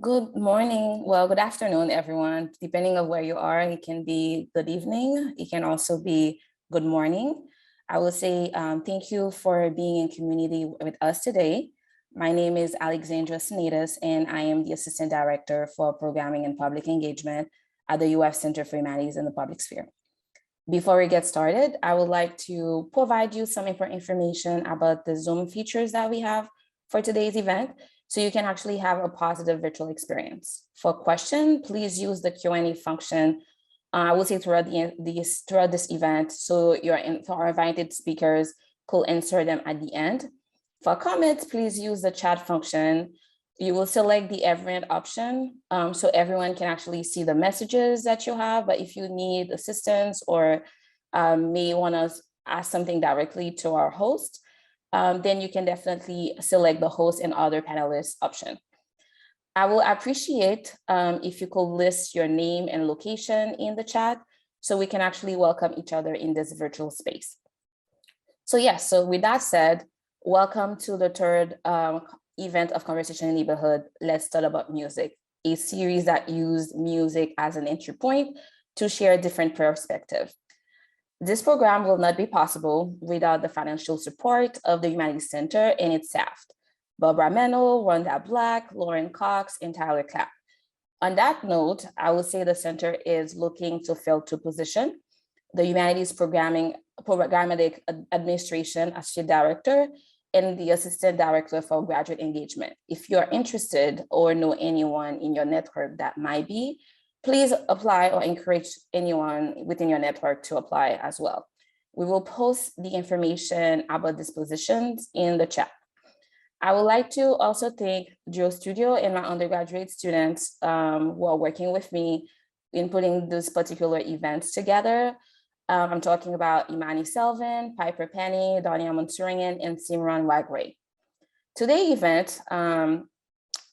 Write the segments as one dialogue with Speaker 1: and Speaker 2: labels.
Speaker 1: Good morning. Well, good afternoon, everyone. Depending on where you are, it can be good evening. It can also be good morning. I will say thank you for being in community with us today. My name is Alexandra Sinatus, and I am the Assistant Director for Programming and Public Engagement at the UF Center for Humanities in the Public Sphere. Before we get started, I would like to provide you some important information about the Zoom features that we have for today's event, so you can actually have a positive virtual experience. For question, please use the Q&A function. I will say throughout this event, so for our invited speakers could answer them at the end. For comments, please use the chat function. You will select the event option so everyone can actually see the messages that you have. But if you need assistance or may want to ask something directly to our host, then you can definitely select the host and other panelists option. I will appreciate if you could list your name and location in the chat so we can actually welcome each other in this virtual space. So yes, so with that said, welcome to the third event of Conversation in Neighborhood, Let's Talk About Music, a series that used music as an entry point to share different perspectives. This program will not be possible without the financial support of the Humanities Center and its staff, Barbara Mennel, Rhonda Black, Lauren Cox, and Tyler Clapp. On that note, I would say the center is looking to fill two positions: the Humanities Programmatic Administration Associate Director and the Assistant Director for Graduate Engagement. If you're interested or know anyone in your network that might be, please apply or encourage anyone within your network to apply as well. We will post the information about these positions in the chat. I would like to also thank Joe Studio and my undergraduate students who are working with me in putting these particular events together. I'm talking about Imani Selvin, Piper Penny, Dania Monturian, and Simran Wagray. Today's event,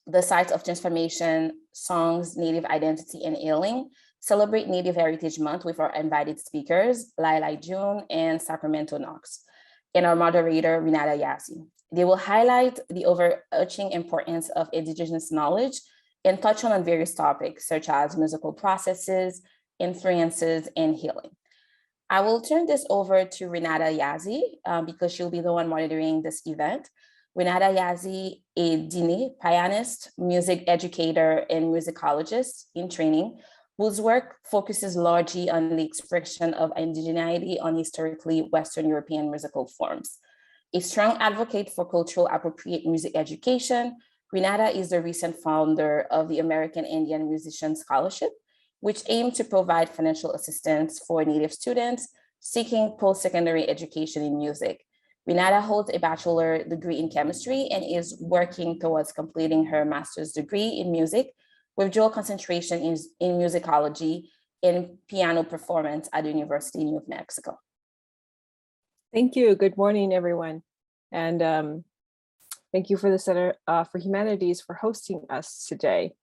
Speaker 1: the Sites of Transformation, Songs, Native Identity, and Healing, celebrate Native Heritage Month with our invited speakers, Lyla June and Sacramento Knoxx, and our moderator, Renata Yazzie. They will highlight the overarching importance of Indigenous knowledge and touch on various topics such as musical processes, influences, and healing. I will turn this over to Renata Yazzie because she'll be the one monitoring this event. Renata Yazzie, a Dine pianist, music educator, and musicologist in training, whose work focuses largely on the expression of indigeneity on historically Western European musical forms. A strong advocate for cultural appropriate music education, Renata is the recent founder of the American Indian Musician Scholarship, which aims to provide financial assistance for Native students seeking post-secondary education in music. Renata holds a bachelor degree in chemistry and is working towards completing her master's degree in music with dual concentration in musicology and piano performance at the University of New Mexico.
Speaker 2: Thank you. Good morning, everyone. And thank you for the Center for Humanities for hosting us today.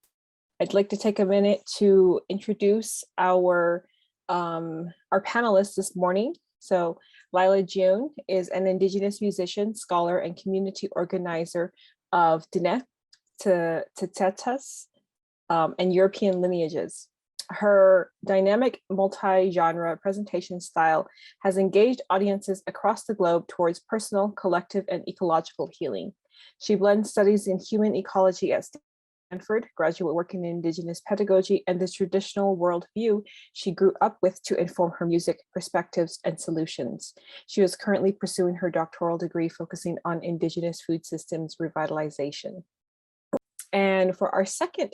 Speaker 2: I'd like to take a minute to introduce our panelists this morning. So Lyla June is an Indigenous musician, scholar, and community organizer of Diné, Tetas, and European lineages. Her dynamic multi-genre presentation style has engaged audiences across the globe towards personal, collective, and ecological healing. She blends studies in human ecology at Stanford, graduate work in Indigenous pedagogy, and the traditional worldview she grew up with to inform her music perspectives and solutions. She is currently pursuing her doctoral degree focusing on Indigenous food systems revitalization. And for our second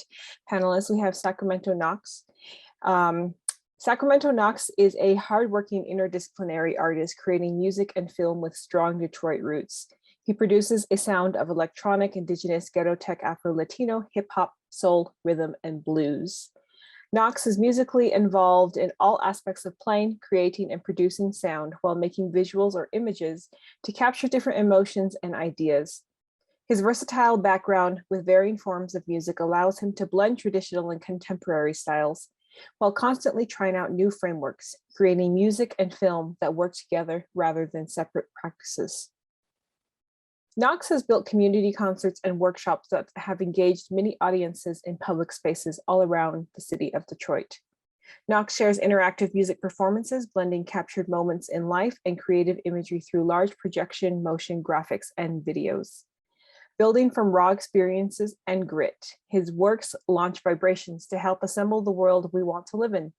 Speaker 2: panelist, we have Sacramento Knoxx. Sacramento Knoxx is a hardworking interdisciplinary artist creating music and film with strong Detroit roots. He produces a sound of electronic, Indigenous, ghetto tech, Afro-Latino, hip hop, soul, rhythm, and blues. Knoxx is musically involved in all aspects of playing, creating, and producing sound while making visuals or images to capture different emotions and ideas. His versatile background with varying forms of music allows him to blend traditional and contemporary styles while constantly trying out new frameworks, creating music and film that work together rather than separate practices. Knoxx has built community concerts and workshops that have engaged many audiences in public spaces all around the city of Detroit. Knoxx shares interactive music performances, blending captured moments in life and creative imagery through large projection, motion, graphics, and videos. Building from raw experiences and grit, his works launch vibrations to help assemble the world we want to live in.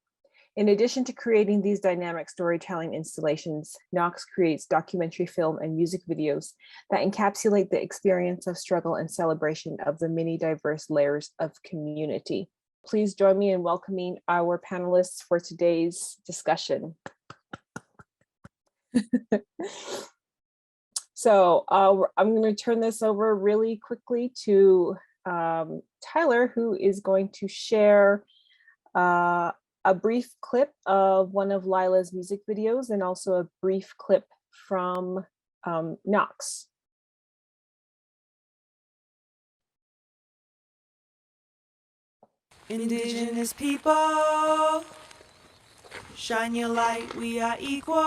Speaker 2: In addition to creating these dynamic storytelling installations, Knoxx creates documentary film and music videos that encapsulate the experience of struggle and celebration of the many diverse layers of community. Please join me in welcoming our panelists for today's discussion. So I'm going to turn this over really quickly to Tyler, who is going to share a brief clip of one of Lila's music videos and also a brief clip from Knoxx.
Speaker 3: Indigenous people, shine your light, we are equal.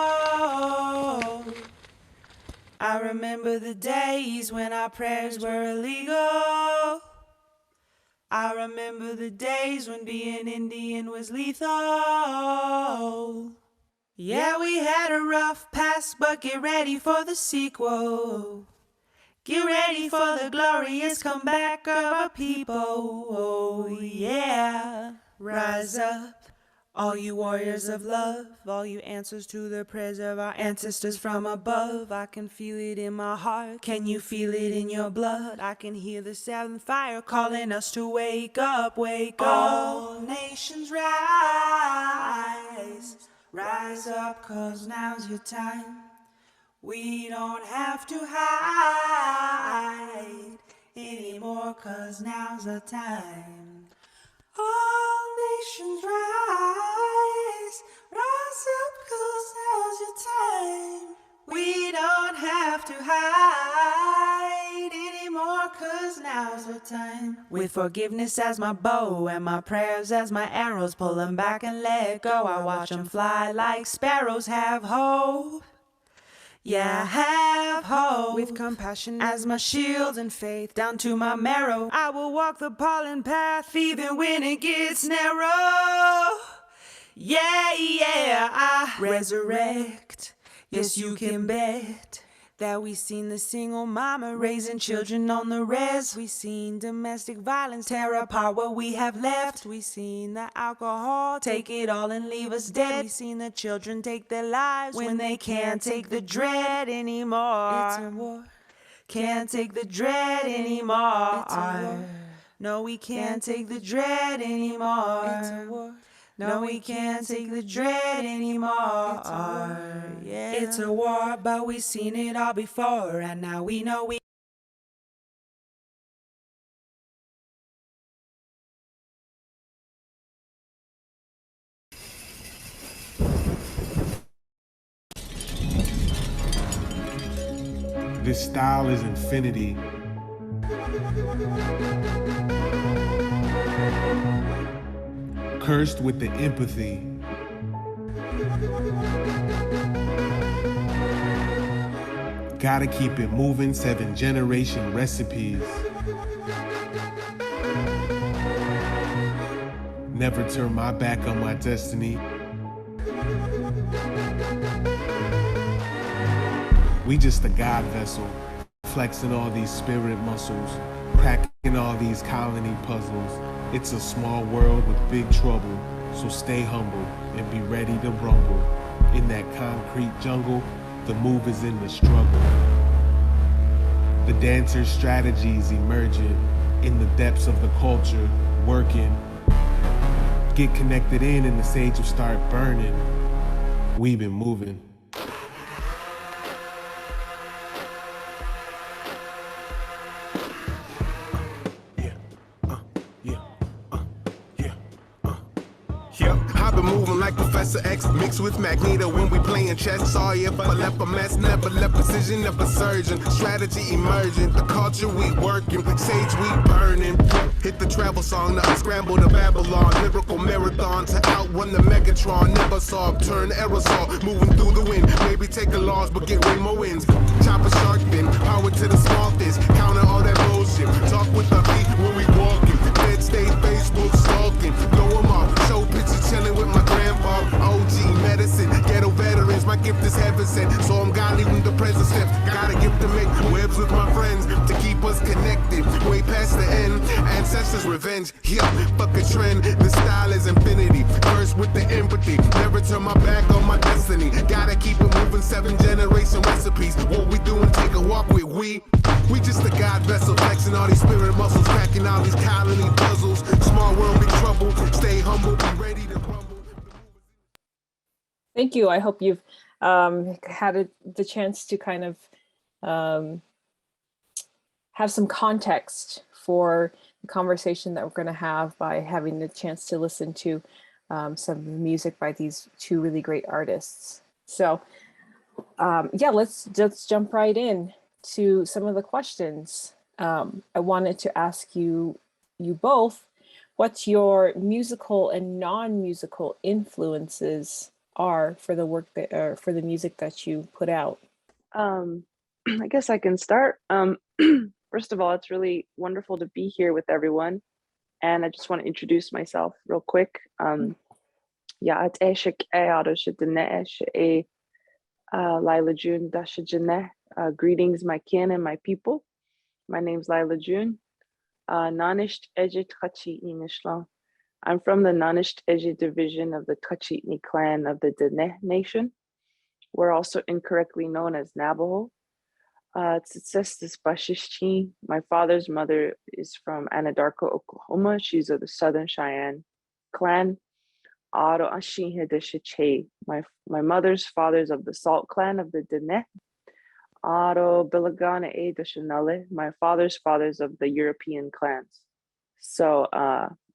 Speaker 3: I remember the days when our prayers were illegal. I remember the days when being Indian was lethal. Yeah, we had a rough past, but get ready for the sequel. Get ready for the glorious comeback of our people. Oh, yeah. Rise up, all you warriors of love, all you answers to the prayers of our ancestors from above. I can feel it in my heart. Can you feel it in your blood? I can hear the seventh fire calling us to wake up, wake up. All nations rise. Rise up, 'cause now's your time. We don't have to hide anymore, 'cause now's the time. All nations rise, rise up, 'cause now's your time. We don't have to hide anymore, 'cause now's the time. With forgiveness as my bow and my prayers as my arrows, pull them back and let go. I watch them fly like sparrows. Have hope. Yeah, have hope. With compassion as my shield and faith down to my marrow, I will walk the pollen path even when it gets narrow. Yeah, yeah, I resurrect. Yes, you can bet that we seen the single mama raising children on the res. We seen domestic violence tear apart what we have left. We seen the alcohol take it all and leave us dead. We seen the children take their lives when they can't take the dread anymore. It's a war. Can't take the dread anymore. It's a war. No, we can't take the dread anymore. It's a war. No, we can't take the dread anymore. It's a war. Yeah. It's a war, but we've seen it all before, and now we know we.
Speaker 4: This style is infinity. Cursed with the empathy. Gotta keep it moving, 7th-generation recipes. Never turn my back on my destiny. We just a God vessel, flexing all these spirit muscles, cracking all these colony puzzles. It's a small world with big trouble, so stay humble and be ready to rumble. In that concrete jungle, the move is in the struggle. The dancer's strategies emerging in the depths of the culture, working. Get connected in and the sage will start burning. We've been moving. moving like Professor X, mixed with Magneto when we playing chess. Sorry if I left a mess, never left precision, never surging. Strategy emerging, the culture we working, sage we burning. Hit the travel song, now scramble to Babylon. Lyrical marathon to outrun the Megatron. Never saw turn aerosol, moving through the wind. Maybe take a loss, but get way more wins. Chop a shark fin, power to the small fist. Counter all that bullshit. Talk with the beat when we walking. Dead stage, Facebook stalking. Blow 'em off, show pictures chilling with my grandpa. OG medicine, ghetto veterans. My gift is heaven sent, so I'm godly when the present steps. Got a gift to make webs with my friends to keep us connected. Way past the end, ancestors revenge. Yeah, fuck a trend. The style is infinity. First with the empathy, never turn my back on my destiny. Gotta keep it moving, 7-generation recipes. What we doing? Take a walk with we. We just a God vessel, flexing all these spirit muscles, cracking all these colony puzzles. Small world, big trouble. Stay humble, be ready to crumble.
Speaker 2: Thank you. I hope you've had the chance to kind of have some context for the conversation that we're going to have by having the chance to listen to some music by these two really great artists. So yeah, let's jump right in to some of the questions. I wanted to ask you both what your musical and non-musical influences are for the work that for the music that you put out.
Speaker 5: I guess I can start. First of all, it's really wonderful to be here with everyone. And I just want to introduce myself real quick. Yeah, it's Lyla June Dashajane. Greetings, my kin and my people. My name's Lyla June. Nanisht Eje Tkachi Inishla. I'm from the Nanisht Eje division of the Tkachi clan of the Dene Nation. We're also incorrectly known as Navajo. Tsitsis Bashishchi. My father's mother is from Anadarko, Oklahoma. She's of the Southern Cheyenne clan. Aro Ashihe de Shiche. My mother's father's of the Salt clan of the Dene. Aro Bilagana E de Chanale. My father's father's of the European clans. So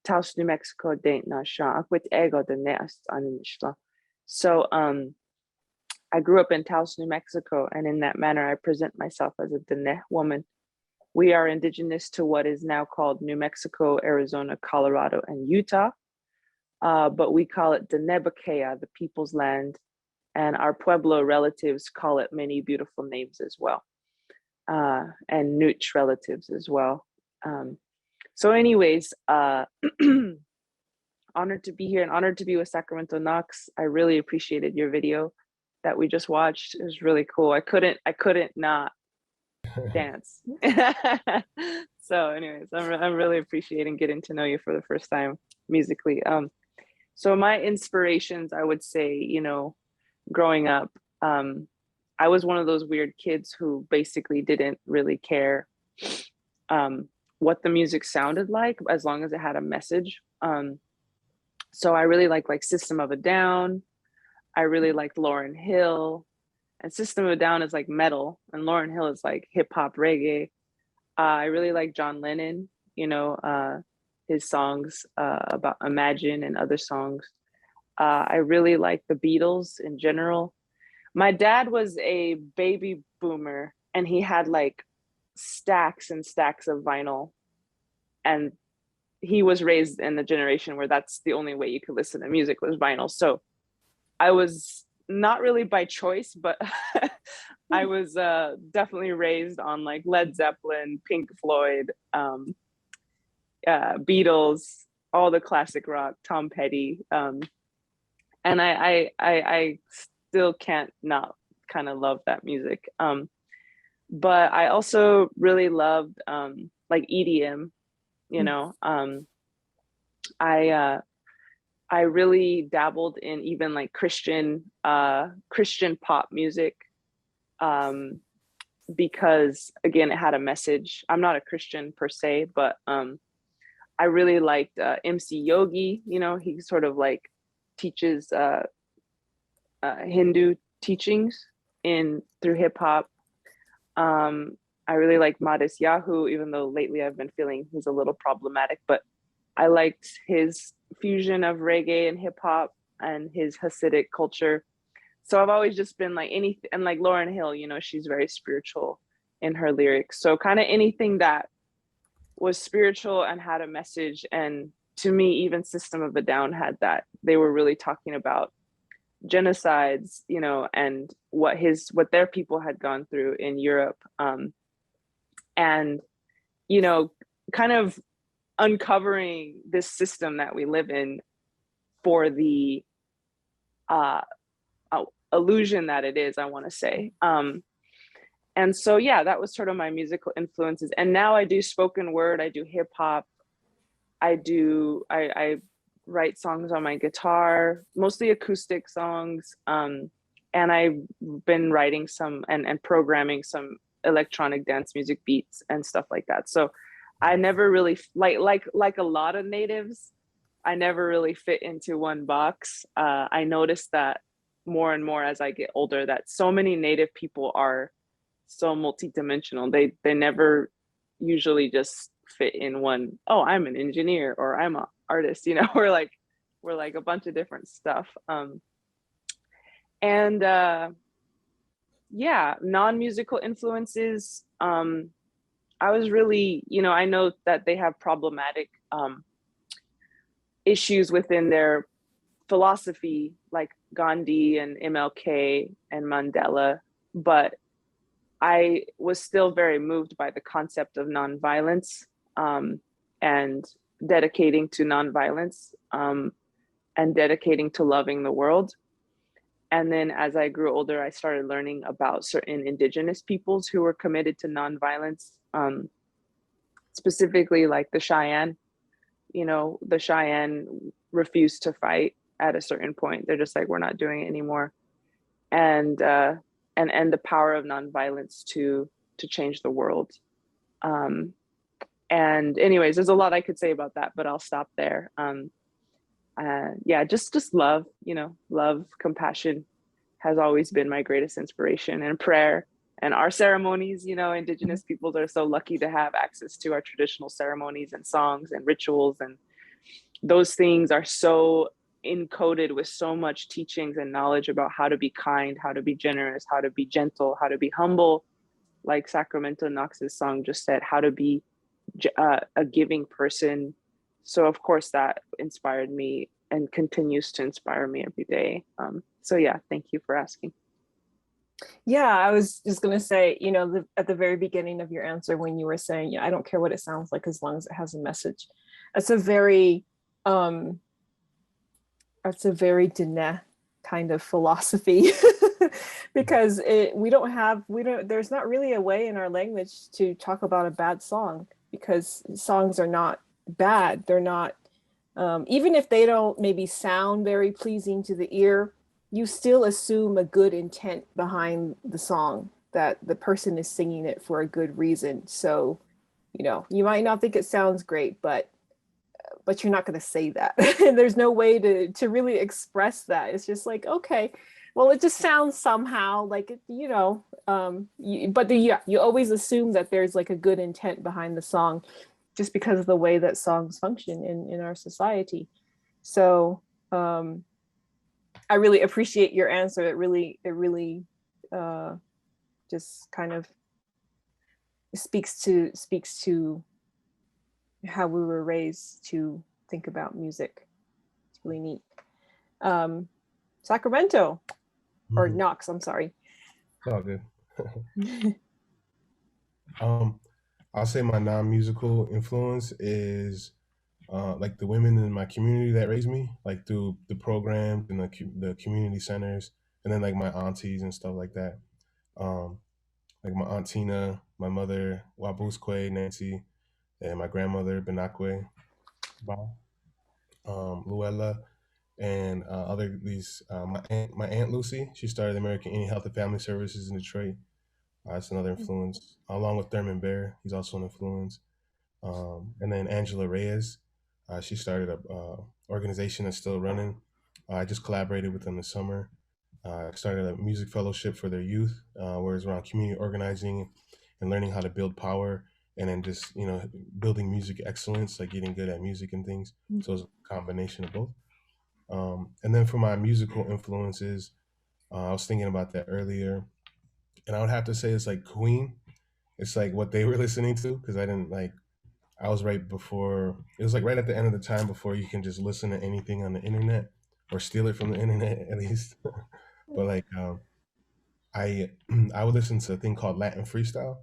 Speaker 5: Taos, New Mexico, Daint Nasha. Akwit Ego de Neast Anishla. So I grew up in Taos, New Mexico, and in that manner, I present myself as a Dene woman. We are indigenous to what is now called New Mexico, Arizona, Colorado, and Utah, but we call it Denebakea, the people's land, and our Pueblo relatives call it many beautiful names as well, and Nooch relatives as well. So anyways, honored to be here and honored to be with Sacramento Knoxx. I really appreciated your video that we just watched. It was really cool. I couldn't not dance. So anyways, I'm really appreciating getting to know you for the first time musically. So my inspirations, I would say, you know, growing up, I was one of those weird kids who basically didn't really care what the music sounded like as long as it had a message. So I really like System of a Down. I really liked Lauryn Hill, and System of a Down is like metal, and Lauryn Hill is like hip hop reggae. I really like John Lennon, you know, his songs about Imagine and other songs. I really like the Beatles in general. My dad was a baby boomer, and he had like stacks and stacks of vinyl, and he was raised in the generation where that's the only way you could listen to music was vinyl. So I was not really by choice, but I was definitely raised on like Led Zeppelin, Pink Floyd, Beatles, all the classic rock, Tom Petty. And I still can't not kind of love that music. But I also really loved like EDM, you know. I really dabbled in even like Christian pop music, because again, it had a message. I'm not a Christian per se, but I really liked MC Yogi. You know, he sort of like teaches Hindu teachings through hip hop. I really like Modest Yahoo, even though lately I've been feeling he's a little problematic, but I liked his fusion of reggae and hip hop. and his Hasidic culture. So I've always just been like anything, and like Lauryn Hill, you know, she's very spiritual in her lyrics. So kind of anything that was spiritual and had a message. And to me, even System of a Down had that. They were really talking about genocides, you know, and what their people had gone through in Europe. And, you know, kind of uncovering this system that we live in for the illusion that it is, I want to say. And so, yeah, that was sort of my musical influences. And now I do spoken word, I do hip hop, I write songs on my guitar, mostly acoustic songs. And I've been writing some and programming some electronic dance music beats and stuff like that. So I never really, like a lot of natives, I never really fit into one box. I noticed that more and more as I get older, that so many native people are so multidimensional. They never usually just fit in one. Oh, I'm an engineer, or I'm an artist. You know, we're like a bunch of different stuff. Yeah, non-musical influences. I was really, you know, I know that they have problematic issues within their philosophy, like Gandhi and MLK and Mandela, but I was still very moved by the concept of nonviolence, and dedicating to nonviolence, and dedicating to loving the world. And then as I grew older, I started learning about certain indigenous peoples who were committed to nonviolence, specifically like the Cheyenne. You know, the Cheyenne refused to fight at a certain point. They're just like, we're not doing it anymore. And the power of nonviolence to change the world. And anyways, there's a lot I could say about that, but I'll stop there. Yeah, just love, you know, love, compassion has always been my greatest inspiration, and prayer. And our ceremonies, you know, indigenous peoples are so lucky to have access to our traditional ceremonies and songs and rituals. And those things are so encoded with so much teachings and knowledge about how to be kind, how to be generous, how to be gentle, how to be humble. Like Sacramento Knoxx's song just said, how to be a giving person. So of course that inspired me and continues to inspire me every day. So yeah, thank you for asking.
Speaker 2: Yeah, I was just going to say, you know, at the very beginning of your answer, when you were saying, yeah, I don't care what it sounds like as long as it has a message. That's a very Diné kind of philosophy, because there's not really a way in our language to talk about a bad song, because songs are not bad. They're not, even if they don't maybe sound very pleasing to the ear, you still assume a good intent behind the song, that the person is singing it for a good reason. So, you know, you might not think it sounds great, but you're not going to say that. And there's no way to really express that. It's just like, okay, well, it just sounds somehow like it, you know, you always assume that there's like a good intent behind the song, just because of the way that songs function in our society. So I really appreciate your answer. It really just kind of speaks to how we were raised to think about music. It's really neat. Sacramento, or Knoxx, I'm sorry.
Speaker 4: All good. I'll say my non-musical influence is like the women in my community that raised me, like through the programs and the community centers, and then like my aunties and stuff like that. Like my aunt Tina, my mother Wabusque Nancy, and my grandmother Benakwe Ba, Luella, and my aunt Lucy. She started American Indian Health and Family Services in Detroit. That's another influence, along with Thurman Bear. He's also an influence. And then Angela Reyes, she started a organization that's still running. I just collaborated with them this summer. I started a music fellowship for their youth, where it's around community organizing and learning how to build power, and then just, you know, building music excellence, like getting good at music and things. So it's a combination of both.
Speaker 6: And then for my musical influences, I was thinking about that earlier, and I would have to say it's like Queen. It's like what they were listening to, because I didn't like. I was right before. It was like right at the end of the time before you can just listen to anything on the internet or steal it from the internet at least. But like, I I would listen to a thing called Latin freestyle.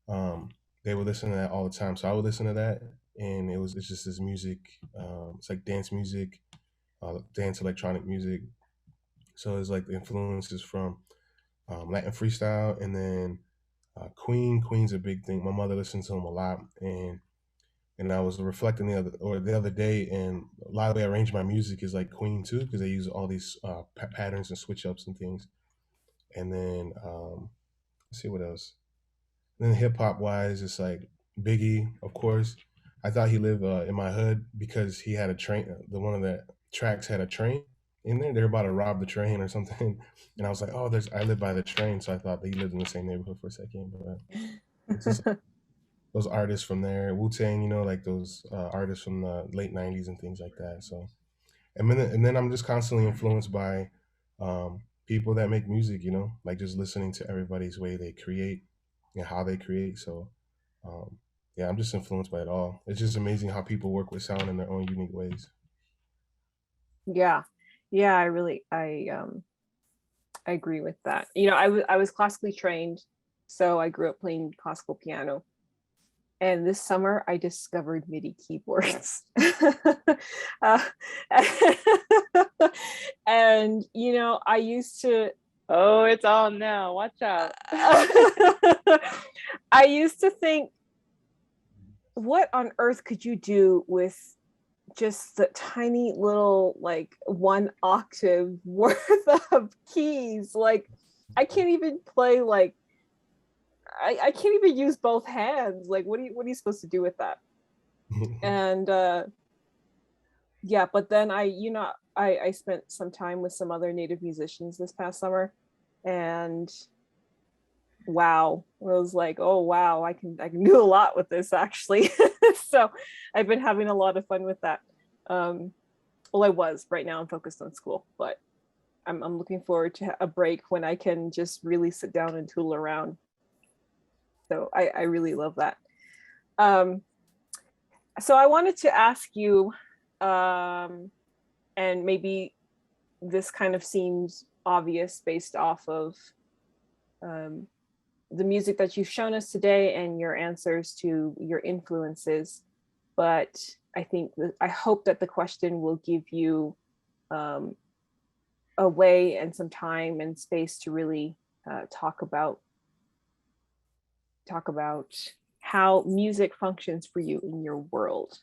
Speaker 6: Um, they would listen to that all the time, so I would listen to that, and it's just this music. It's like dance music, dance electronic music. So it's like the influences from Latin freestyle, and then Queen. Queen's a big thing. My mother listens to him a lot, and I was reflecting the other day, and a lot of the way I arrange my music is like Queen too, because they use all these patterns and switch ups and things. And then let's see what else. And then hip hop wise, it's like Biggie, of course. I thought he lived in my hood because he had a train. The one of the tracks had a train in there. They're about to rob the train or something, and I was like, "Oh, there's." I live by the train, so I thought that he lived in the same neighborhood for a second. But it's just those artists from there, Wu Tang, like those artists from the late '90s and things like that. So, and then I'm just constantly influenced by people that make music, like just listening to everybody's way they create and how they create. So, um, yeah, I'm just influenced by it all. It's just amazing how people work with sound in their own unique ways.
Speaker 2: Yeah. Yeah, I agree with that. I was classically trained, so I grew up playing classical piano. And this summer I discovered MIDI keyboards. uh, and I used to
Speaker 5: Oh, it's on now. Watch out.
Speaker 2: I used to think, what on earth could you do with just the tiny little like 1 octave worth of keys? Like I can't even play, like I can't even use both hands. Like what are you supposed to do with that? And yeah, but then I spent some time with some other native musicians this past summer, and wow, I was like, oh wow, I can do a lot with this actually. So I've been having a lot of fun with that. Well, I was. Right now I'm focused on school, but I'm looking forward to a break when I can just really sit down and tool around. So I really love that. So I wanted to ask you, and maybe this kind of seems obvious based off of the music that you've shown us today and your answers to your influences, but I hope that the question will give you a way and some time and space to really talk about how music functions for you in your world.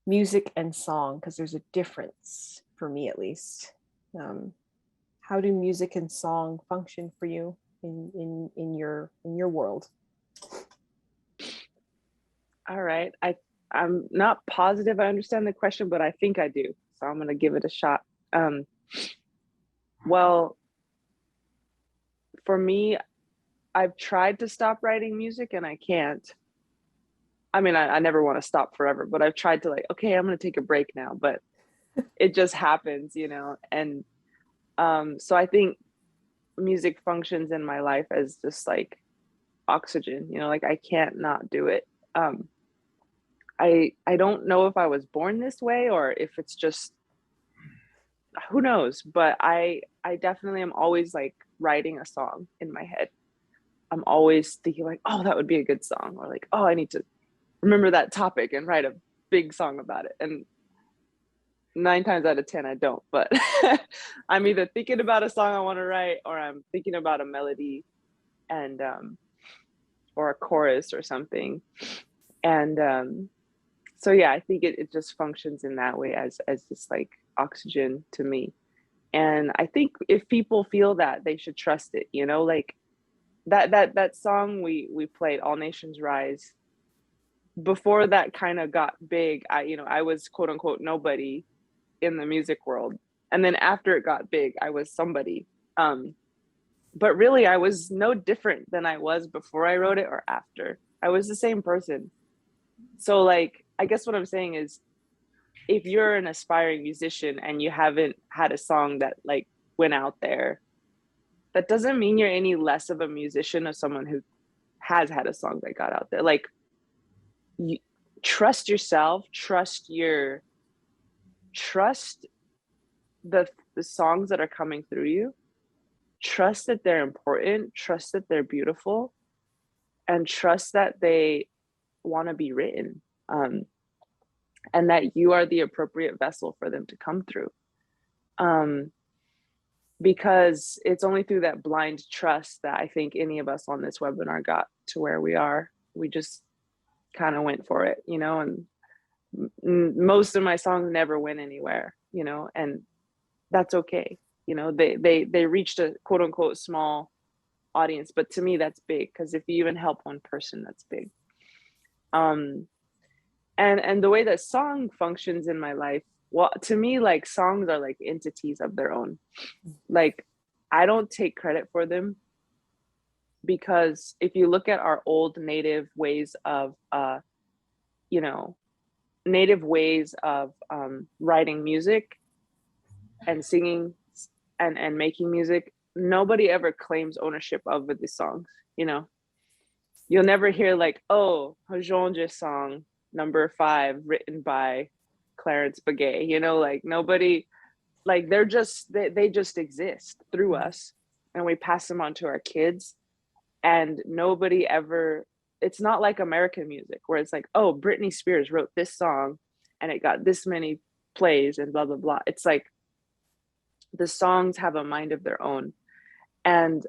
Speaker 2: Music and song, because there's a difference for me at least. How do music and song function for you in your world?
Speaker 5: All right. I'm not positive I understand the question, but I think I do. So I'm going to give it a shot. Well, for me, I've tried to stop writing music and I can't. I mean, I never want to stop forever, but I've tried to like, okay, I'm going to take a break now, but it just happens, And so I think music functions in my life as just like oxygen, like I can't not do it. I don't know if I was born this way or if it's just, who knows, but I definitely am always like writing a song in my head. I'm always thinking like, oh, that would be a good song, or like, oh, I need to remember that topic and write a big song about it. And 9 times out of 10, I don't, but I'm either thinking about a song I want to write, or I'm thinking about a melody and, or a chorus or something. And so, yeah, I think it just functions in that way as just like oxygen to me. And I think if people feel that, they should trust it, like that song we played, All Nations Rise, before that kind of got big, I was quote unquote nobody in the music world. And then after it got big, I was somebody. But really I was no different than I was before I wrote it or after. I was the same person. So like, I guess what I'm saying is if you're an aspiring musician and you haven't had a song that like went out there, that doesn't mean you're any less of a musician or someone who has had a song that got out there. Like, you trust yourself, trust the songs that are coming through you, trust that they're important, trust that they're beautiful, and trust that they want to be written, and that you are the appropriate vessel for them to come through, because it's only through that blind trust that I think any of us on this webinar got to where we are. We just kind of went for it, you know, and most of my songs never went anywhere, you know, and that's okay. You know, they reached a quote unquote small audience, but to me that's big, because if you even help one person, that's big. And the way that song functions in my life, well, to me, like, songs are like entities of their own. Like, I don't take credit for them, because if you look at our old native ways of you know, native ways of writing music and singing and making music, nobody ever claims ownership of the songs, you know. You'll never hear like, oh, Hajonja song number 5 written by Clarence Begay, you know, like nobody, like they're just, they just exist through us, and we pass them on to our kids, and nobody ever, it's not like American music where it's like, oh, Britney Spears wrote this song and it got this many plays and blah, blah, blah. It's like the songs have a mind of their own. And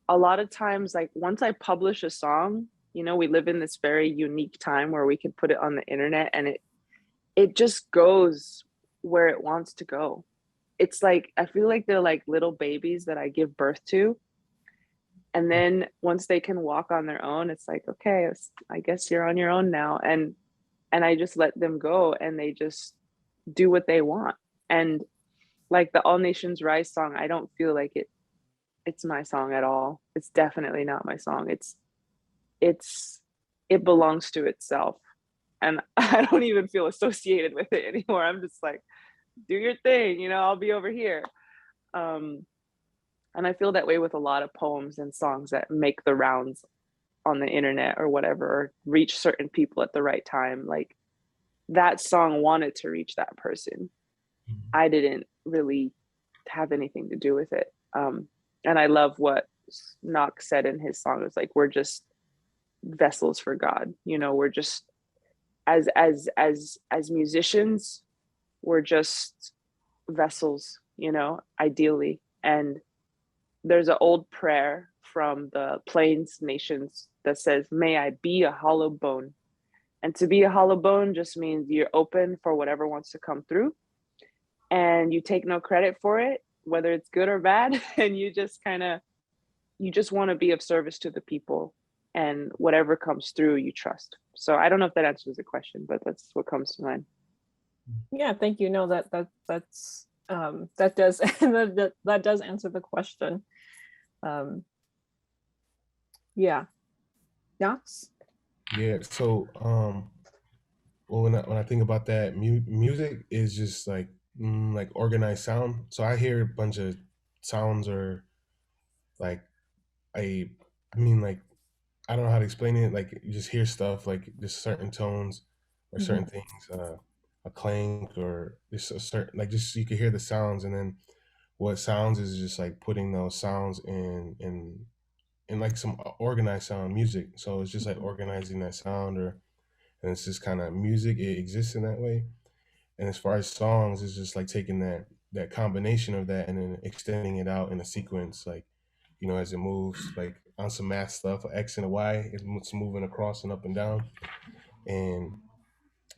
Speaker 5: a lot of times, like once I publish a song, you know, we live in this very unique time where we can put it on the internet and it just goes where it wants to go. It's like, I feel like they're like little babies that I give birth to. And then once they can walk on their own, it's like, okay, I guess you're on your own now. And I just let them go, and they just do what they want. And like the All Nations Rise song, I don't feel like it's my song at all. It's definitely not my song. It belongs to itself. And I don't even feel associated with it anymore. I'm just like, do your thing, you know, I'll be over here. And I feel that way with a lot of poems and songs that make the rounds on the internet or whatever, or reach certain people at the right time. Like, that song wanted to reach that person. I didn't really have anything to do with it. And I love what Knoxx said in his song. It's like, we're just vessels for God. You know, we're just, as musicians, we're just vessels, you know, ideally. And there's an old prayer from the Plains Nations that says, may I be a hollow bone. And to be a hollow bone just means you're open for whatever wants to come through, and you take no credit for it, whether it's good or bad. And you just want to be of service to the people, and whatever comes through, you trust. So I don't know if that answers the question, but that's what comes to mind.
Speaker 2: Yeah, thank you. No, that does that does answer the question. Yeah. Knoxx?
Speaker 6: Yeah. So, well, when I think about that, music is just like organized sound. So I hear a bunch of sounds, or like I mean, like, I don't know how to explain it. Like, you just hear stuff, like just certain tones or certain things, a clank, or just a certain, like, just you can hear the sounds, and then what sounds is just like putting those sounds in like some organized sound music. So it's just like organizing that sound, and it's just kind of music. It exists in that way. And as far as songs, it's just like taking that combination of that and then extending it out in a sequence, like, you know, as it moves, like on some math stuff, a X and a Y, it's moving across and up and down. And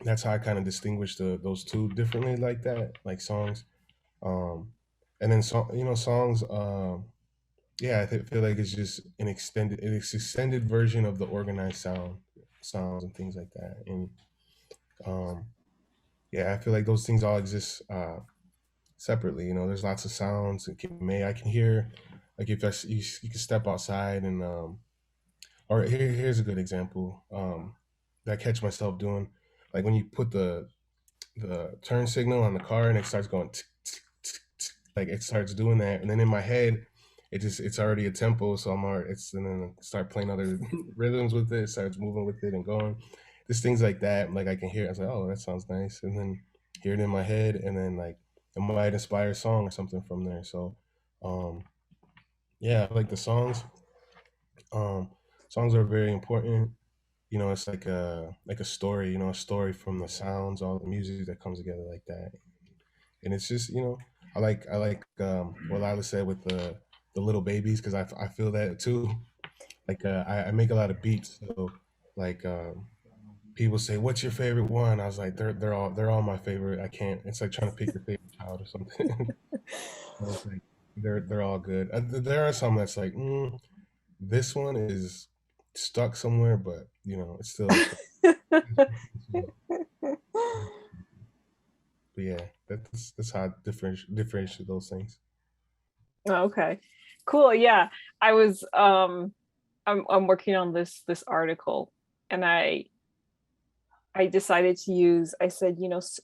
Speaker 6: that's how I kind of distinguish those two differently, like that, like songs. And then songs, yeah, feel like it's just it's extended version of the organized sounds and things like that. And yeah, I feel like those things all exist separately. You know, there's lots of sounds. I can hear, like, if you can step outside and or here's a good example that I catch myself doing, like when you put the the turn signal on the car, and it starts going tick, tick, tick, tick, like it starts doing that, and then in my head, it's already a tempo, so I'm already and then I start playing other rhythms with it, starts moving with it and going, just things like that. Like I can hear it, I was like, oh, that sounds nice, and then hear it in my head, and then like it might inspire a song or something from there. So, um, yeah, I like the songs. Um, songs are very important. You know, it's like a story. You know, a story from the sounds, all the music that comes together like that, and it's just I like what Lila said with the little babies, because I feel that too. Like I make a lot of beats, so like people say, "What's your favorite one?" I was like, they're all my favorite. I can't. It's like trying to pick your favorite child or something. So it's like they're all good. There are some that's like, this one is stuck somewhere, but it's still a favorite. But yeah, that's how I differentiate those things.
Speaker 2: Okay, cool. Yeah, I was I'm working on this article, and I decided to use, I said,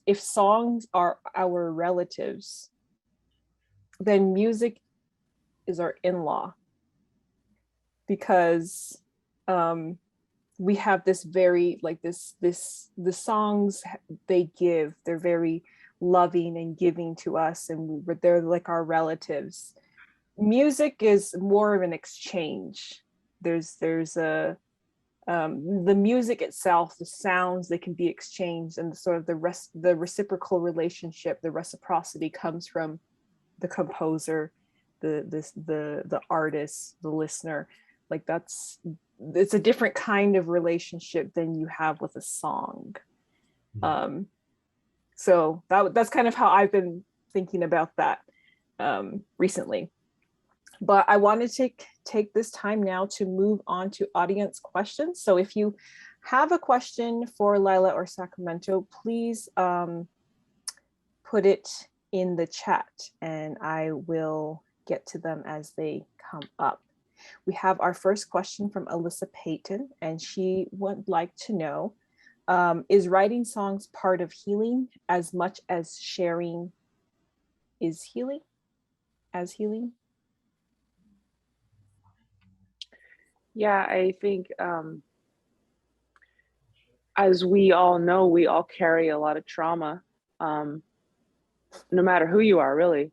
Speaker 2: if songs are our relatives, then music is our in-law, because we have this very like the songs they're very loving and giving to us, and they're like our relatives. Music is more of an exchange. There's a the music itself, the sounds, they can be exchanged, and the sort of the reciprocal relationship, the reciprocity comes from the composer, the artist, the listener. Like it's a different kind of relationship than you have with a song. um so that's kind of how I've been thinking about that recently. But I want to take this time now to move on to audience questions. So if you have a question for Lyla or Sacramento, please put it in the chat and I will get to them as they come up. We have our first question from Alyssa Payton, and she would like to know, is writing songs part of healing as much as sharing is healing? As healing?
Speaker 5: Yeah, I think as we all know, we all carry a lot of trauma, no matter who you are, really.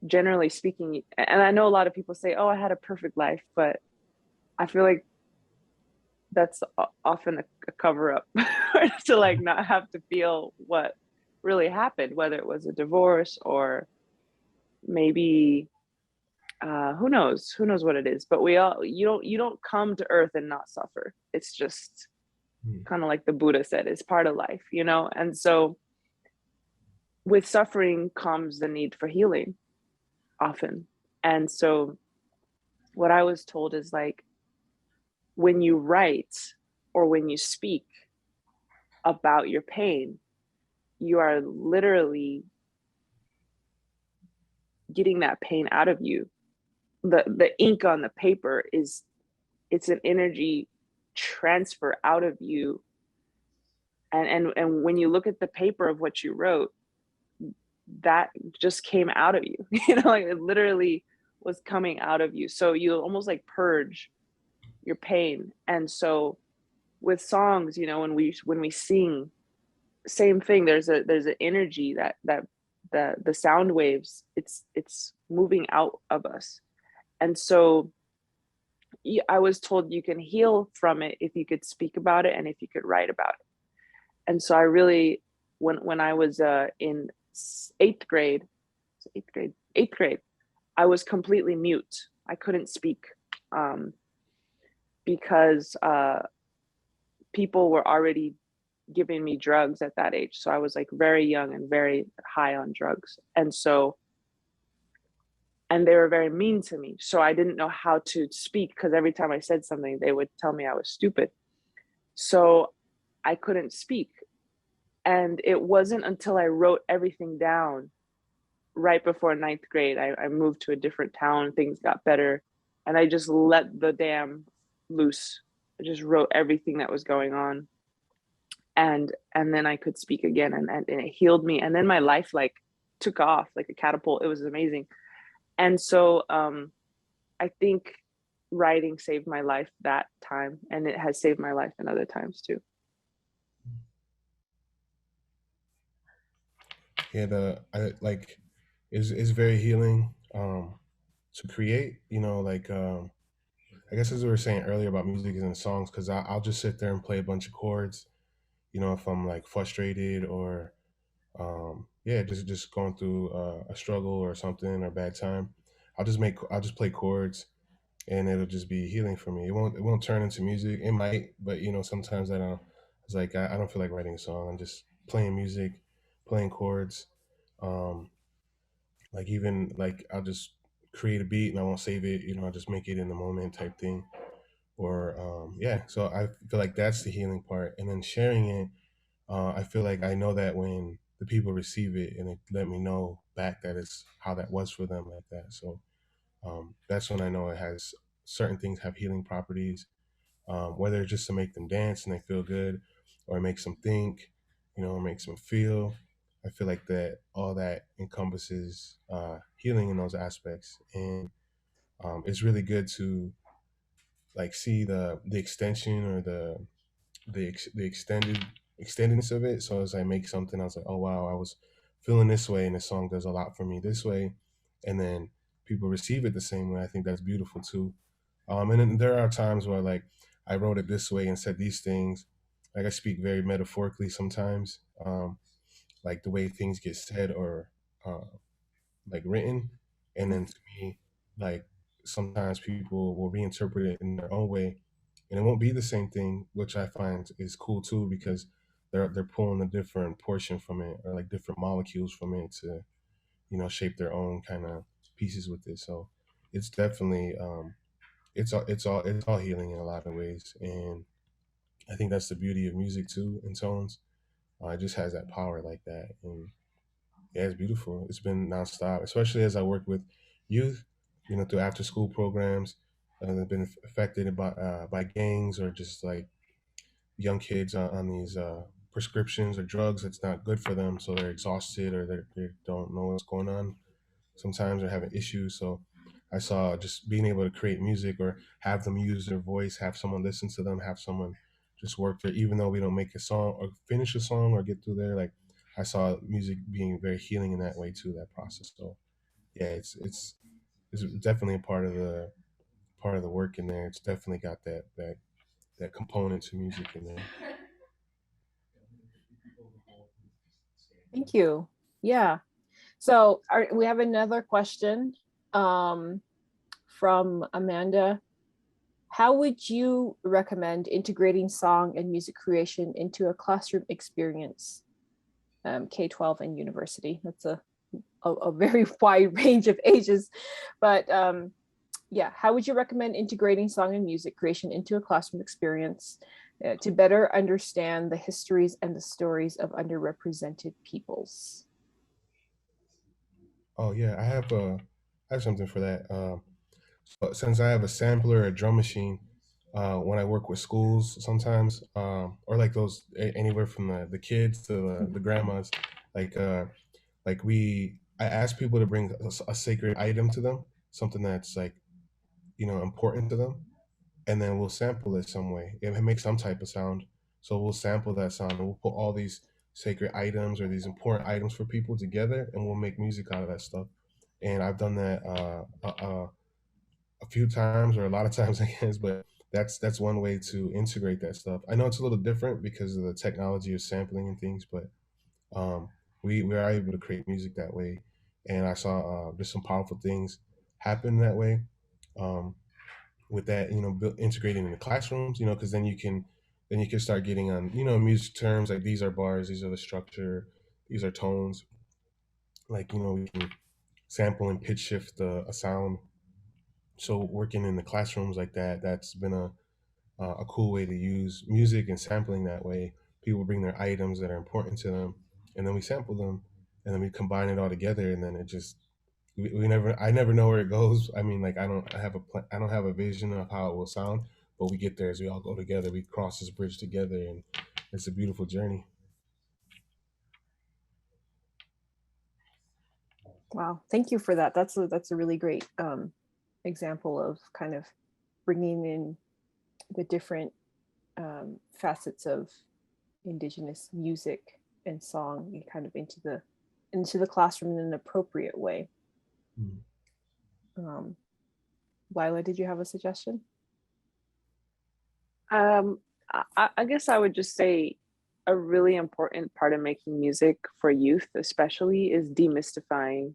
Speaker 5: Generally speaking, and I know a lot of people say, oh, I had a perfect life, but I feel like that's often a cover up to like not have to feel what really happened, whether it was a divorce or maybe who knows what it is. But you don't come to earth and not suffer. It's just kind of like the Buddha said, it's part of life, and so with suffering comes the need for healing often. And so what I was told is, like, when you write or when you speak about your pain, you are literally getting that pain out of you. The ink on the paper it's an energy transfer out of you. And when you look at the paper of what you wrote, that just came out of you. Like it literally was coming out of you. So you almost like purge your pain. And so with songs, when we sing, same thing. There's an energy that the sound waves, it's moving out of us. And so I was told you can heal from it if you could speak about it and if you could write about it. And so I really, when I was in eighth grade, I was completely mute. I couldn't speak because people were already giving me drugs at that age. So I was like very young and very high on drugs. And they were very mean to me. So I didn't know how to speak, because every time I said something, they would tell me I was stupid. So I couldn't speak. And it wasn't until I wrote everything down right before ninth grade, I moved to a different town, things got better, and I just let the dam loose. I just wrote everything that was going on. and then I could speak again, and it healed me. And then my life like took off like a catapult. It was amazing. And so I think writing saved my life that time, and it has saved my life in other times too.
Speaker 6: Yeah, I like is very healing to create, like I guess as we were saying earlier about music and songs, because I'll just sit there and play a bunch of chords, if I'm like frustrated or yeah, just going through a struggle or something or a bad time. I'll just play chords, and it'll just be healing for me. It won't turn into music. It might, but sometimes I don't. It's like I don't feel like writing a song. I'm just playing music, playing chords. Um, like even like I'll just create a beat and I won't save it. I'll just make it in the moment type thing. Or yeah, so I feel like that's the healing part, and then sharing it. I feel like I know that when the people receive it and it let me know back that it's how that was for them, like that. So that's when I know it has certain things have healing properties, whether it's just to make them dance and they feel good, or it makes them think, or makes them feel. I feel like that all that encompasses healing in those aspects, and it's really good to like see the extension or the extendedness of it. So as I make something, I was like, oh wow, I was feeling this way, and the song does a lot for me this way, and then people receive it the same way. I think that's beautiful too. And then there are times where like I wrote it this way and said these things. Like I speak very metaphorically sometimes, like the way things get said or uh, like written, and then to me, like sometimes people will reinterpret it in their own way, and it won't be the same thing, which I find is cool too because they're pulling a different portion from it or like different molecules from it to shape their own kind of pieces with it. So it's definitely it's all healing in a lot of ways, and I think that's the beauty of music too and tones. It just has that power like that, and yeah, it's beautiful. It's been nonstop, especially as I work with youth, through after school programs. They've been affected by gangs or just like young kids on these prescriptions or drugs that's not good for them. So they're exhausted or they don't know what's going on. Sometimes they're having issues. So I saw just being able to create music or have them use their voice, have someone listen to them, have someone just work there, even though we don't make a song or finish a song or get through there. Like I saw music being very healing in that way too, that process. So yeah, it's definitely a part of the work in there. It's definitely got that component to music in there.
Speaker 2: Thank you. Yeah. So we have another question from Amanda. How would you recommend integrating song and music creation into a classroom experience, K-12 and university? That's a very wide range of ages, but yeah, how would you recommend integrating song and music creation into a classroom experience to better understand the histories and the stories of underrepresented peoples?
Speaker 6: Oh yeah, I have something for that. So since I have a sampler, a drum machine, when I work with schools sometimes, or like those anywhere from the kids to the grandmas, like I ask people to bring a sacred item to them, something that's like important to them, and then we'll sample it some way. It makes some type of sound, so we'll sample that sound and we'll put all these sacred items or these important items for people together, and we'll make music out of that stuff. And I've done that a few times or a lot of times, I guess, but that's one way to integrate that stuff. I know it's a little different because of the technology of sampling and things, but um, we are able to create music that way. And I saw just some powerful things happen that way. Um, with that, integrating in the classrooms, because then you can start getting on, music terms like these are bars, these are the structure, these are tones. Like, we can sample and pitch shift a sound. So working in the classrooms like that, that's been a cool way to use music and sampling that way. People bring their items that are important to them, and then we sample them, and then we combine it all together, and then it just we never I never know where it goes. I mean, like I don't have a vision of how it will sound, but we get there as we all go together. We cross this bridge together, and it's a beautiful journey.
Speaker 2: Wow, thank you for that. That's a really great example of kind of bringing in the different facets of Indigenous music and song and kind of into the classroom in an appropriate way.
Speaker 6: Mm.
Speaker 2: Lyla, did you have a suggestion?
Speaker 5: I guess I would just say a really important part of making music for youth, especially, is demystifying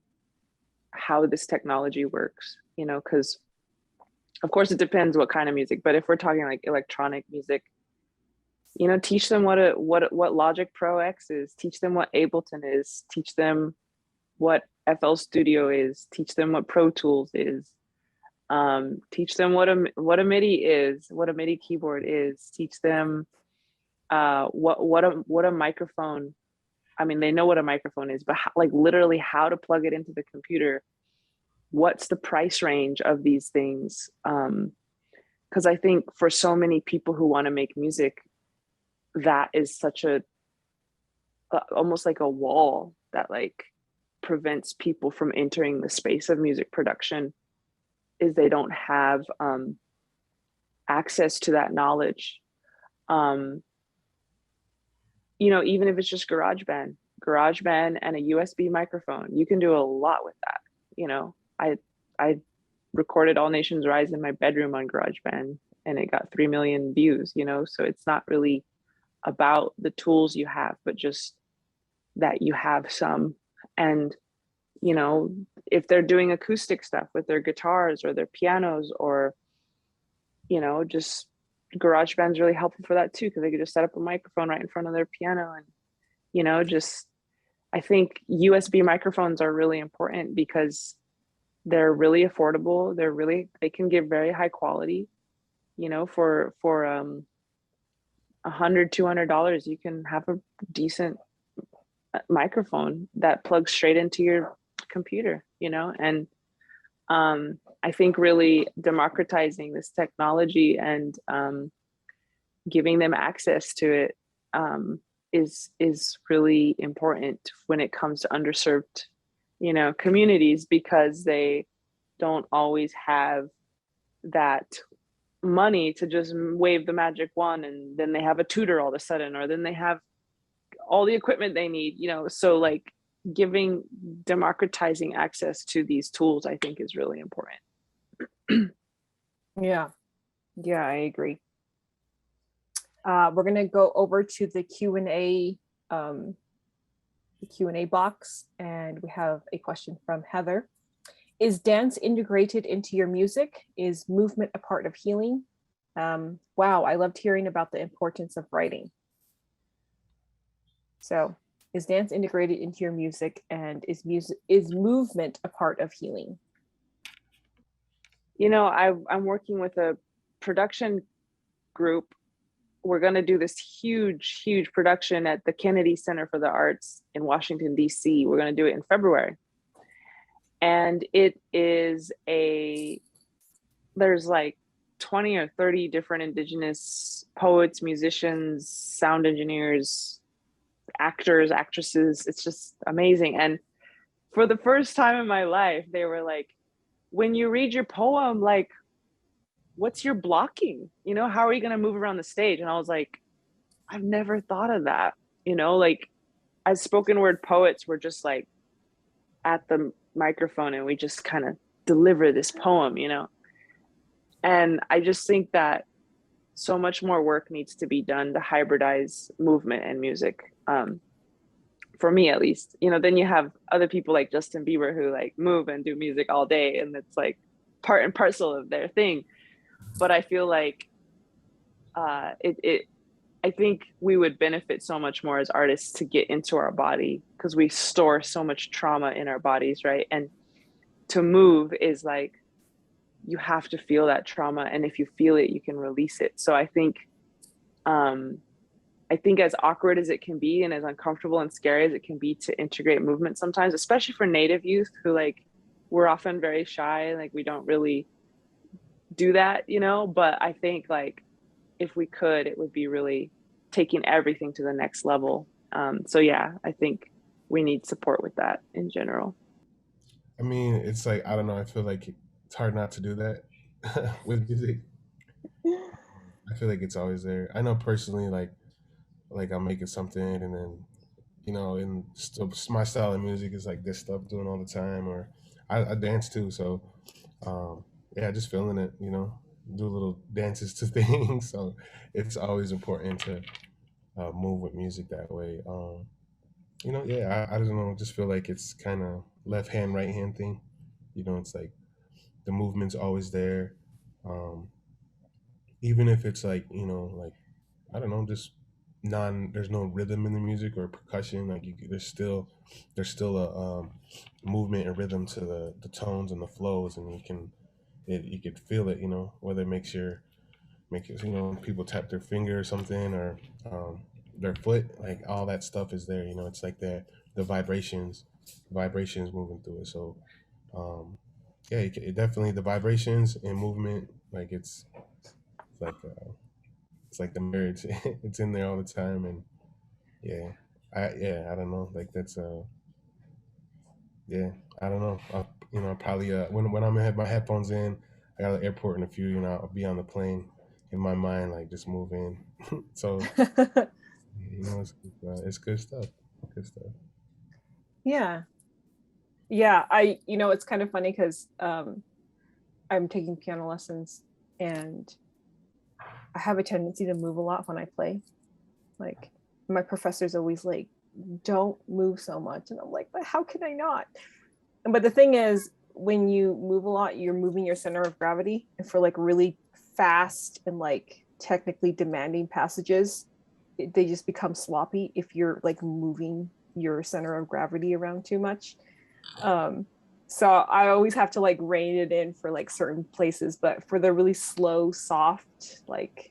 Speaker 5: how this technology works. You know, because of course it depends what kind of music, but if we're talking like electronic music, you know, teach them what Logic Pro X is, teach them what Ableton is, teach them what FL Studio is, teach them what Pro Tools is, teach them what a MIDI is, what a MIDI keyboard is, teach them what a microphone. I mean, they know what a microphone is, but how, like literally how to plug it into the computer. What's the price range of these things? Because I think for so many people who want to make music, that is such a almost like a wall that like prevents people from entering the space of music production, is they don't have access to that knowledge. You know, even if it's just GarageBand and a USB microphone, you can do a lot with that. You know, I recorded All Nations Rise in my bedroom on GarageBand and it got 3 million views, you know, so it's not really about the tools you have, but just that you have some. And, you know, if they're doing acoustic stuff with their guitars or their pianos, or, you know, just GarageBand's really helpful for that too, because they could just set up a microphone right in front of their piano. And, you know, just, I think USB microphones are really important because they're really affordable. They can give very high quality, you know, for $100, $200, you can have a decent microphone that plugs straight into your computer, you know. And I think really democratizing this technology and giving them access to it is really important when it comes to underserved, you know, communities, because they don't always have that money to just wave the magic wand and then they have a tutor all of a sudden, or then they have all the equipment they need, you know. So like democratizing access to these tools, I think, is really important.
Speaker 2: Yeah, I agree. We're gonna go over to the Q&A box, and we have a question from Heather. Is dance integrated into your music? Is movement a part of healing? Wow, I loved hearing about the importance of writing. So, is dance integrated into your music, and is movement a part of healing?
Speaker 5: You know, I'm working with a production group. We're going to do this huge production at the Kennedy Center for the Arts in Washington, D.C. We're going to do it in February. And it is there's like 20 or 30 different Indigenous poets, musicians, sound engineers, actors, actresses. It's just amazing. And for the first time in my life, they were like, when you read your poem, like, what's your blocking? You know, how are you going to move around the stage? And I was like, I've never thought of that. You know, like, as spoken word poets, we're just like at the microphone and we just kind of deliver this poem, you know. And I just think that so much more work needs to be done to hybridize movement and music, for me at least. You know, then you have other people like Justin Bieber who like move and do music all day, and it's like part and parcel of their thing. But I feel like I think we would benefit so much more as artists to get into our body, because we store so much trauma in our bodies, right? And to move is like, you have to feel that trauma, and if you feel it, you can release it. So I think as awkward as it can be and as uncomfortable and scary as it can be to integrate movement sometimes, especially for Native youth who like, we're often very shy, like we don't really do that, you know. But I think like if we could, it would be really taking everything to the next level. So yeah, I think we need support with that in general.
Speaker 6: I mean, it's like, I don't know, I feel like it's hard not to do that with music. I feel like it's always there. I know personally, like I'm making something, and then and still my style of music is like this stuff doing all the time, or I dance too. So yeah, just feeling it, do little dances to things. So it's always important to move with music that way. Yeah, I don't know, just feel like it's kind of left hand, right hand thing. It's like the movement's always there. Um, Even if it's like, like, I don't know, just there's no rhythm in the music or percussion. Like there's still a movement and rhythm to the tones and the flows, and you can feel it. Whether it makes people tap their finger or something, or their foot, like all that stuff is there. It's like the vibrations moving through it. So yeah, it definitely, the vibrations and movement, like it's like the marriage. It's in there all the time, and yeah, I don't know, like that's yeah, I don't know. Probably when I'm have my headphones in, I got an airport in a few. I'll be on the plane in my mind, like just moving. So it's good stuff. Good stuff.
Speaker 2: Yeah. It's kind of funny because I'm taking piano lessons, and I have a tendency to move a lot when I play. Like, my professor's always like, don't move so much. And I'm like, but how can I not? But the thing is, when you move a lot, you're moving your center of gravity. And for like really fast and like technically demanding passages, they just become sloppy if you're like moving your center of gravity around too much. So I always have to like rein it in for like certain places, but for the really slow, soft, like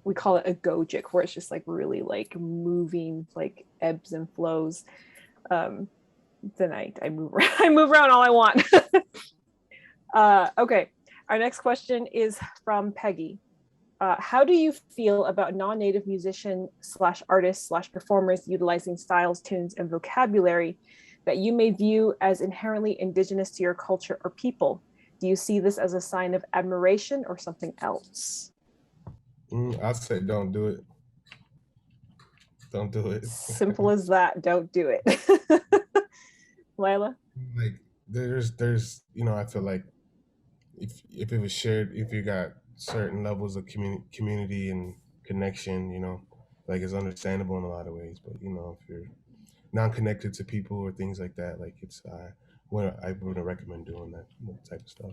Speaker 2: we call it a gojic, where it's just like really like moving, like ebbs and flows. Then I move around, I move around all I want. Okay, our next question is from Peggy. How do you feel about non-native musician / artists / performers utilizing styles, tunes, and vocabulary that you may view as inherently indigenous to your culture or people? Do you see this as a sign of admiration or something else?
Speaker 6: I'd say don't do it. Don't do it.
Speaker 2: Simple as that. Don't do it. Lyla?
Speaker 6: Like there's I feel like if it was shared, if you got certain levels of community and connection, like it's understandable in a lot of ways. But if you're non-connected to people or things like that, like it's I wouldn't recommend doing that type of stuff.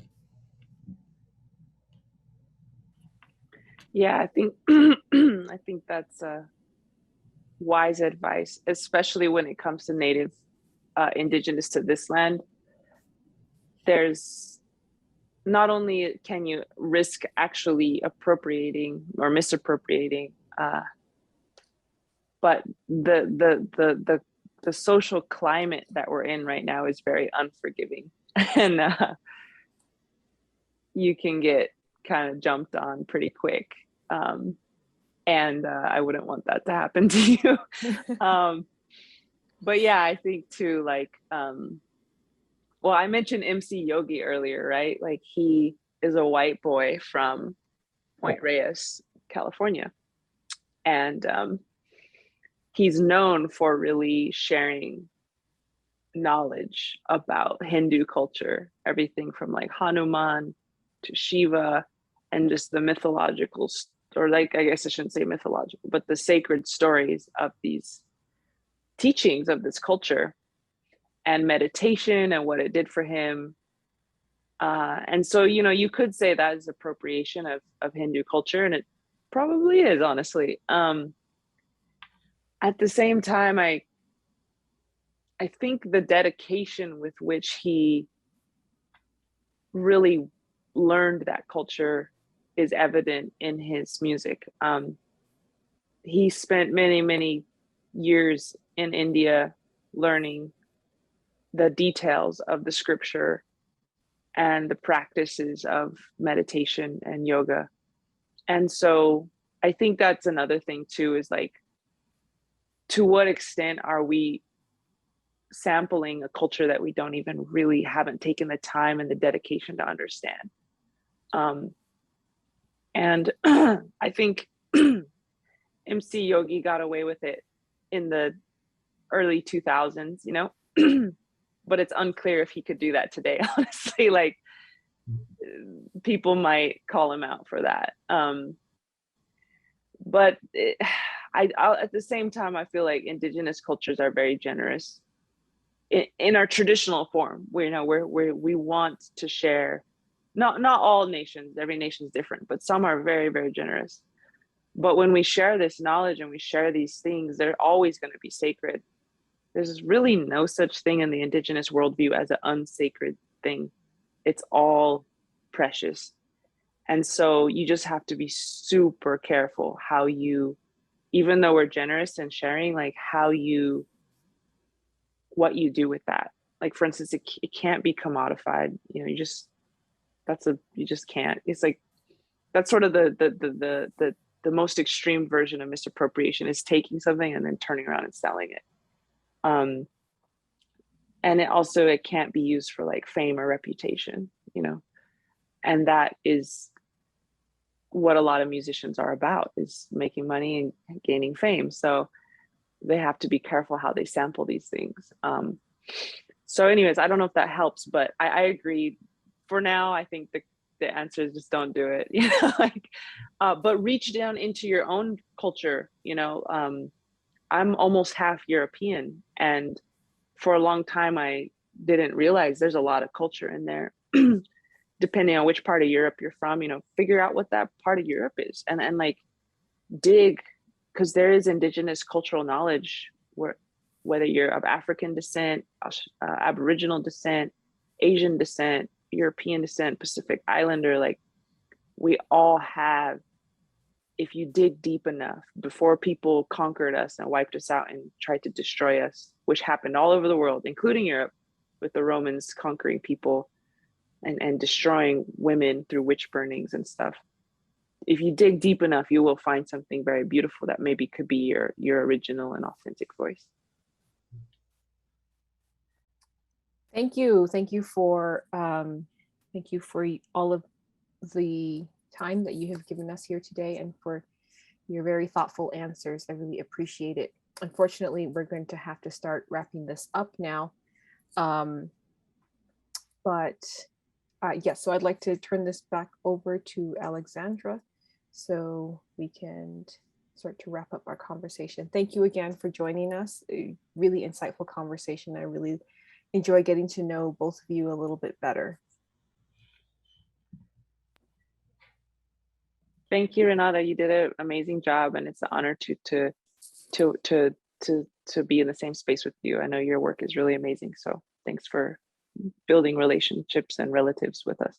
Speaker 5: Yeah, I think I think that's wise advice, especially when it comes to native indigenous to this land. There's not only can you risk actually appropriating or misappropriating, but the social climate that we're in right now is very unforgiving, and you can get kind of jumped on pretty quick. And I wouldn't want that to happen to you. But yeah, I think too, like, well, I mentioned MC Yogi earlier, right? Like, he is a white boy from Point Reyes, California. And he's known for really sharing knowledge about Hindu culture, everything from like Hanuman to Shiva, and just the mythological, or like, I guess I shouldn't say mythological, but the sacred stories of these teachings of this culture and meditation and what it did for him. And so, you could say that is appropriation of Hindu culture, and it probably is, honestly. At the same time, I think the dedication with which he really learned that culture is evident in his music. He spent many, many years in India learning the details of the scripture and the practices of meditation and yoga. And so I think that's another thing too, is like, to what extent are we sampling a culture that we don't even really haven't taken the time and the dedication to understand? And I think MC Yogi got away with it in the early 2000s, you know, but it's unclear if he could do that today, honestly. Like, people might call him out for that. But at the same time, I feel like indigenous cultures are very generous in our traditional form. We we want to share. Not all nations, every nation is different, but some are very, very generous. But when we share this knowledge and we share these things, they're always going to be sacred. There's really no such thing in the indigenous worldview as an unsacred thing. It's all precious. And so you just have to be super careful how you, even though we're generous and sharing, like what you do with that. Like, for instance, it can't be commodified. You know, you just can't. It's like, that's sort of the most extreme version of misappropriation, is taking something and then turning around and selling it. And it can't be used for like fame or reputation, you know, and that is what a lot of musicians are about, is making money and gaining fame. So they have to be careful how they sample these things. So anyways, I don't know if that helps, but I agree. For now, I think the answer is just don't do it, you know, like, but reach down into your own culture. You know, I'm almost half European, and for a long time, I didn't realize there's a lot of culture in there. Depending on which part of Europe you're from, you know, figure out what that part of Europe is, and like dig, because there is indigenous cultural knowledge whether you're of African descent, Aboriginal descent, Asian descent, European descent, Pacific Islander, like we all have, if you dig deep enough, before people conquered us and wiped us out and tried to destroy us, which happened all over the world, including Europe, with the Romans conquering people and destroying women through witch burnings and stuff. If you dig deep enough, you will find something very beautiful that maybe could be your original and authentic voice.
Speaker 2: Thank you. Thank you for all of the time that you have given us here today, and for your very thoughtful answers. I really appreciate it. Unfortunately, we're going to have to start wrapping this up now. Yes, so I'd like to turn this back over to Alexandra so we can start to wrap up our conversation. Thank you again for joining us. A really insightful conversation. I really enjoy getting to know both of you a little bit better.
Speaker 5: Thank you, Renata. You did an amazing job, and it's an honor to be in the same space with you. I know your work is really amazing. So thanks for building relationships and relatives with us.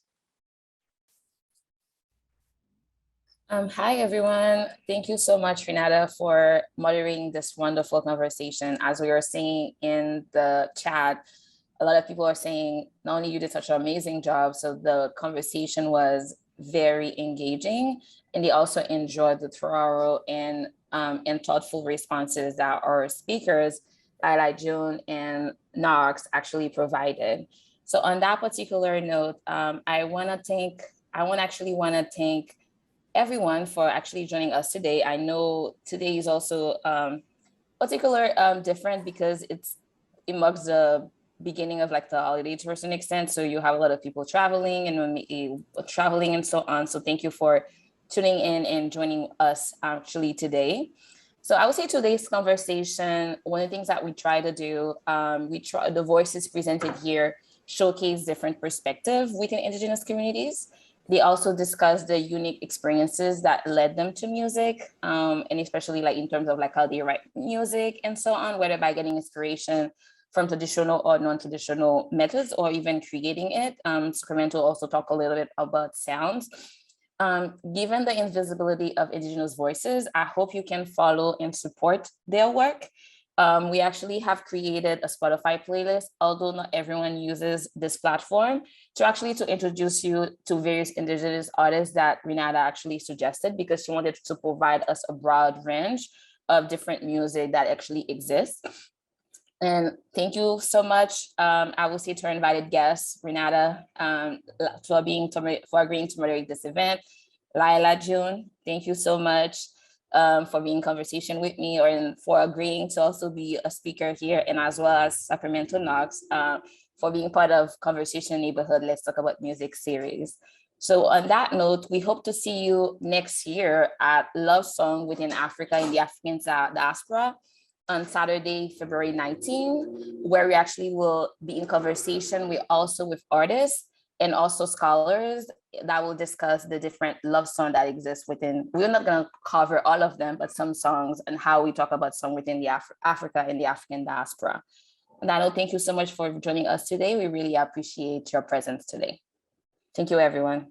Speaker 1: Hi, everyone. Thank you so much, Renata, for moderating this wonderful conversation. As we were saying in the chat, a lot of people are saying, not only you did such an amazing job, so the conversation was very engaging, and they also enjoyed the thorough and thoughtful responses that our speakers, Lyla, June, and Knoxx, actually provided. So on that particular note, I actually want to thank everyone for actually joining us today. I know today is also different because it marks the beginning of like the holiday to a certain extent. So you have a lot of people traveling and so on. So thank you for tuning in and joining us actually today. So I would say today's conversation, one of the things that we try to do, the voices presented here showcase different perspectives within Indigenous communities. They also discuss the unique experiences that led them to music, and especially like in terms of like how they write music and so on, whether by getting inspiration from traditional or non-traditional methods or even creating it. Sacramento also talk a little bit about sounds. Given the invisibility of Indigenous voices, I hope you can follow and support their work. We actually have created a Spotify playlist, although not everyone uses this platform, to introduce you to various indigenous artists that Renata actually suggested, because she wanted to provide us a broad range of different music that actually exists. And thank you so much. I will say to our invited guests, Renata, for agreeing to moderate this event. Laila, June, thank you so much for being in conversation with me, or for agreeing to also be a speaker here, and as well as Sacramento Knoxx for being part of Conversation Neighborhood Let's Talk About Music series. So on that note, we hope to see you next year at Love Song Within Africa in the African Diaspora on Saturday, February 19, where we actually will be in conversation with artists and also scholars that will discuss the different love songs that exist within. We're not going to cover all of them, but some songs and how we talk about song within the Africa and the African diaspora. Nano, thank you so much for joining us today. We really appreciate your presence today. Thank you, everyone.